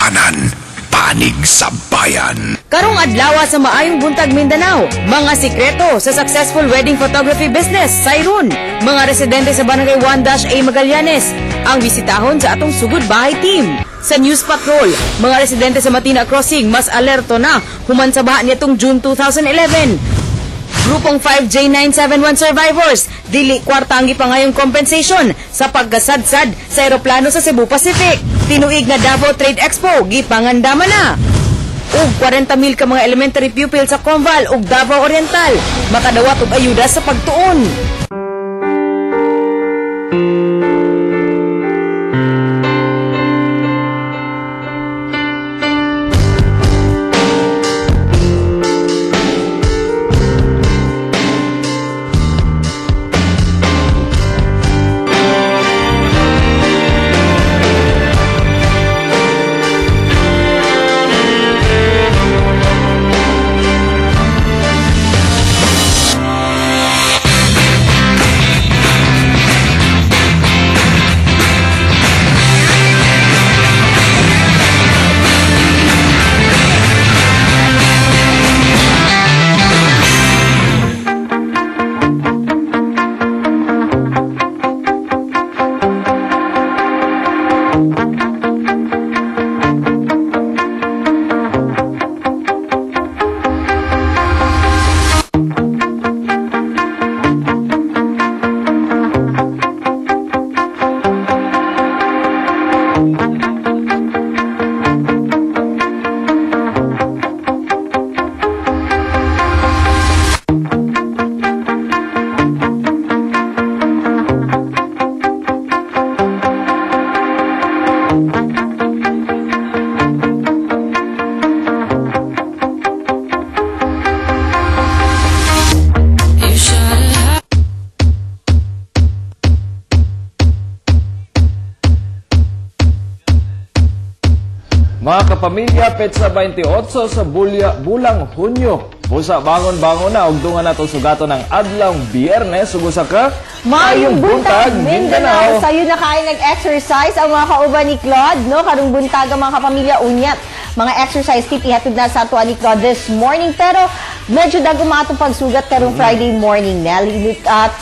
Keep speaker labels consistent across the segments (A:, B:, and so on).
A: anan, panig sa bayan.
B: Karong adlaw sa Maayong Buntag, Mindanao, mga sikreto sa successful wedding photography business, Sayron. Mga residente sa Barangay 1-A Magallanes, ang bisitahon sa atong Sugod Bahay Team. Sa News Patrol, mga residente sa Matina Crossing mas alerto na human sa baha nitong June 2011. Grupong 5J971 survivors, dili kwarta ang gipangayong compensation sa pagkasadsad sa eroplano sa Cebu Pacific. Tinuig na Davao Trade Expo, gipangandama na. Ug 40,000 ka mga elementary pupil sa Conval ug Davao Oriental, makadawat og ayuda sa pagtuon.
C: Mga kapamilya, petsa 28 sa bulang Hunyo. Busa bangon-bangon na ug dungan nato sugaton ng adlawng Biyernes ug usa ka
D: Maayong Buntag, Mindanao. Sayo na kaay nag-exercise ang mga kauban ni Claude, no? Karong buntag ang mga kapamilya unyat. Mga exercise tip ihatod na sa ato ni Claude this morning, pero medyo dago atong pagsugat karong Friday morning, Nel.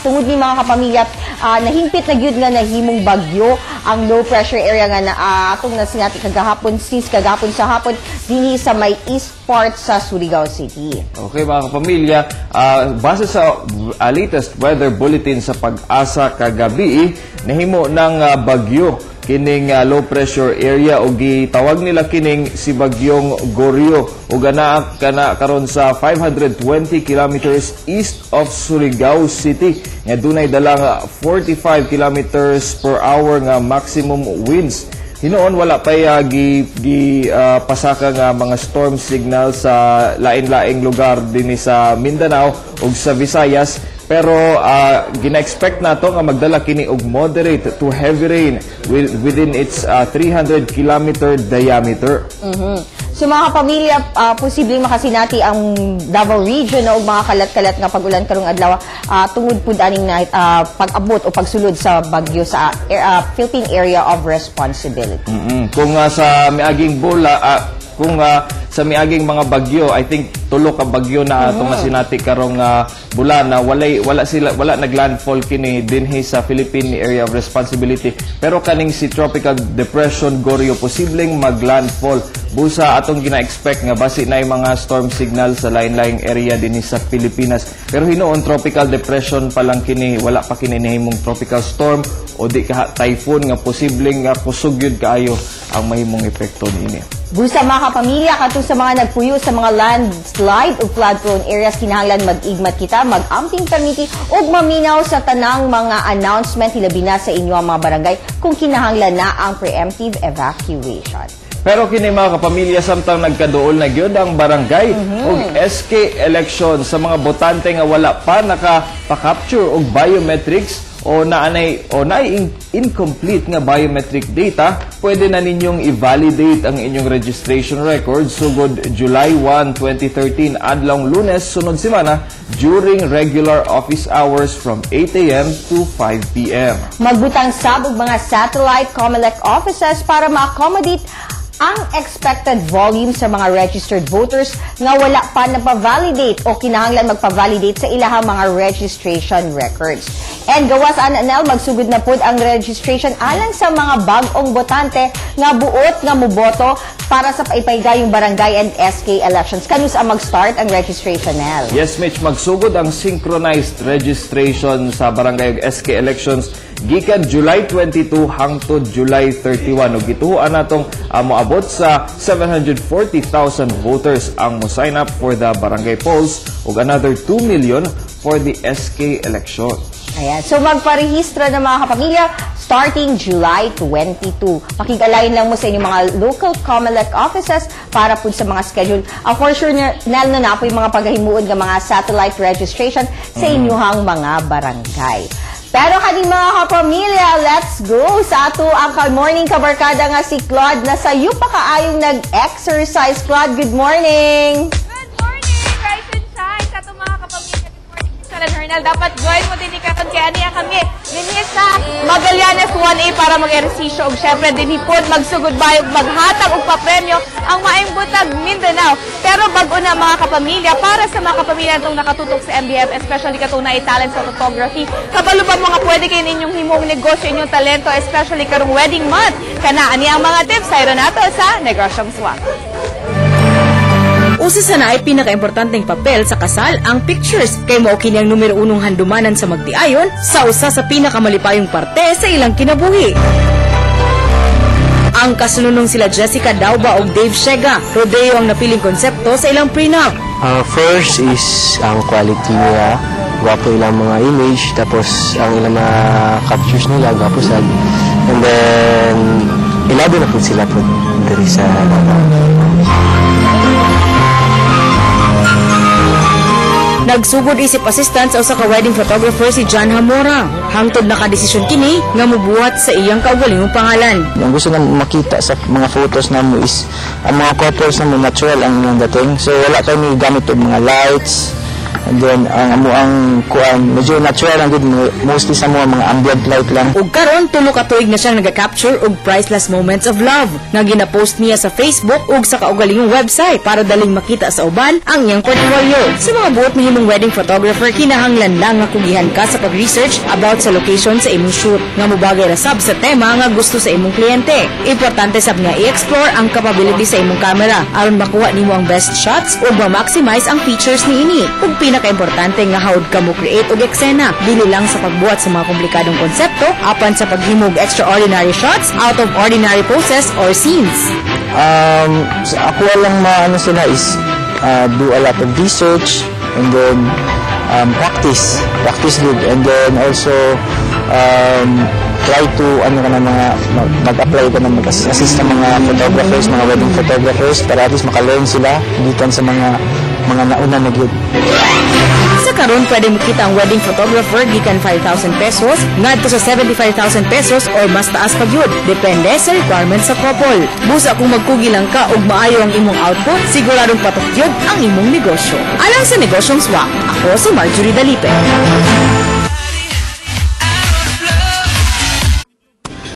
D: Tungod ni mga kapamilya, nahimpit na gyud nga nahimong bagyo ang low pressure area nga na atong nasinati kagahapon sa hapon dinhi sa may east part sa Surigao City.
C: Okay mga kapamilya, base sa latest weather bulletin sa Pag-asa kagabi, nahimo ng bagyo kining low pressure area o gitawag nila kining si bagyong Goryo ug anaa kana karon sa 520 kilometers east of Surigao City nga dunay dalang 45 kilometers per hour nga maximum winds. Hinoon wala pa pasaka nga mga storm signal sa lain-laing lugar dinhi sa Mindanao ug sa Visayas, pero gina-expect nato nga magdala kini og moderate to heavy rain within its 300 kilometer diameter.
D: So mga kapamilya, posibleng makasinati ang Davao region o mga kalat-kalat nga pag-ulan karong adlaw tungod pud aning pag-abot o pagsulod sa bagyo sa Philippine Area of Responsibility.
C: Kung sa miaging bola, kung sa miaging mga bagyo, I think tulo ka bagyo na atong nasinati karong bulan na wala naglandfall kini dinhi sa Philippine Area of Responsibility, pero kaning si Tropical Depression Goryo posibleng maglandfall. Busa atong gina-expect nga basi na yung mga storm signal sa lain-laing area dinhi sa Pilipinas, pero hinoon tropical depression pa lang kini, wala pa kini nahimong tropical storm o di ka typhoon nga posibleng kusog yun kaayo ang mahimong epekto niini.
D: Busa mga kapamilya, katong sa mga nagpuyo sa mga landslide o flood-prone areas, kinahanglan mag-igmat kita, mag-amping permiti o maminaw sa tanang mga announcement hilabi na sa inyo ang mga barangay kung kinahanglan na ang preemptive evacuation.
C: Pero kini mga kapamilya, samtang nagkaduol na gyud ang barangay ug SK election sa mga botante nga wala pa nakapa-capture og biometrics o naay incomplete nga biometric data, pwede na ninyong i-validate ang inyong registration record sugod July 1, 2013 adlawng Lunes sunod semana during regular office hours from 8 a.m. to 5 p.m.
D: Magbutang sab og mga satellite COMELEC offices para ma-accommodate ang expected volume sa mga registered voters nga wala pa napa-validate o kinahanglan magpa-validate sa ilahang mga registration records. And gawas anel magsugod na pud ang registration alang sa mga bag-ong botante nga buot nga moboto para sa paipayga yung barangay and SK elections. Kanus ang mag-start ang registration nel?
C: Yes, Mitch, magsugod ang synchronized registration sa barangay ug SK elections gikan July 22 hangtod July 31 ug gituhuan natong moabot sa 740,000 voters ang mo sign up for the barangay polls ug another 2 million for the SK election.
D: Ayan. So, magparehistro ng mga kapamilya starting July 22. Makigalayin lang mo sa inyong mga local COMELEC offices para po sa mga schedule. For sure, nal na po yung mga paghahimuon ng mga satellite registration sa inyong mga barangay. Pero kaning mga kapamilya, let's go sa ato ang morning kabarkada nga si Claude na sayo pa kaayong nag-exercise. Claude, good morning!
E: Good morning, Rise and Shine! Sa itong mga kapamilya, good morning, Miss Hernal. Dapat join mo din ikaton kaya niya kami. Dinis sa Magallanes 1A para mag-eresisyo. Og syempre, dinhipod, magsugod bayog, maghatag og papremyo ang Maayong Buntag Mindanao. Pero bago na mga kapamilya, para sa mga kapamilya itong nakatutok sa MBF, especially katong na-talent sa photography, kabalo ba mga pwede kayo ninyong himong negosyo, inyong talento, especially karong wedding month. Kanaan niya ang mga tips, sayro nato sa Negosyong Swak.
B: Usa sa naay pinaka-importanteng papel sa kasal ang pictures kay mao kini ang numero 1 handumanan sa magtiayon sa usa sa pinakamalipayong parte sa ilang kinabuhi. Ang kasununong sila Jessica Dauba ug Dave Shega, rodeo ang napiling konsepto sa ilang prenup.
F: First is ang quality nila, gwapo ilang mga image, tapos ang ilang mga captures nila, gwapo sad. And then, ilabo na po sila po dari sa
B: Nagsugod isip assistant sa usa ka wedding photographer si John Hamora. Hangtod nakadesisyon kini nga mobuhat sa iyang kaugalingong pangalan.
F: Ang gusto na makita sa mga photos na mo is ang mga couples na mo natural ang inyong dating. So wala tayo may gamit og mga lights. And then ang kuan medyo natural ang good mostly sa mga ambient light lang.
B: Ug karon tulo ka tuig na siyang naga-capture og priceless moments of love nga gina-post niya sa Facebook ug sa kaugalingong website para daling makita sa uban ang iyang portfolio. Sa mga buot mahimong wedding photographer, kinahanglan lang nga kugihan ka sa pag-research about sa location sa imong shoot nga mobagay ra sab sa tema nga gusto sa imong kliyente. Importante sab nga i-explore ang capability sa imong camera aron makuha nimo ang best shots ug ma-maximize ang features niini. Ug pinaka-importante nga hawd ka mo create og eksena, dili lang sa pagbuhat sa mga komplikadong konsepto apan sa paghimog extraordinary shots out of ordinary poses or scenes.
F: Ako lang maano sila is do a lot of research and then practice good, and then also try to mag-apply ka na mag-assist ng mga photographers, mga wedding photographers para at least maka-learn sila gikan sa mga nauna na gyud.
B: Sa karon pwede makita ang wedding photographer gikan 5,000 pesos ngadto sa 75,000 pesos or mas taas pa gyud, depende sa requirements sa couple. Busa kung magkugi lang ka ug maayo ang imong output, siguradong patok gyud ang imong negosyo. Alang sa Negosyong Swak, ako si Marjorie Dalipe.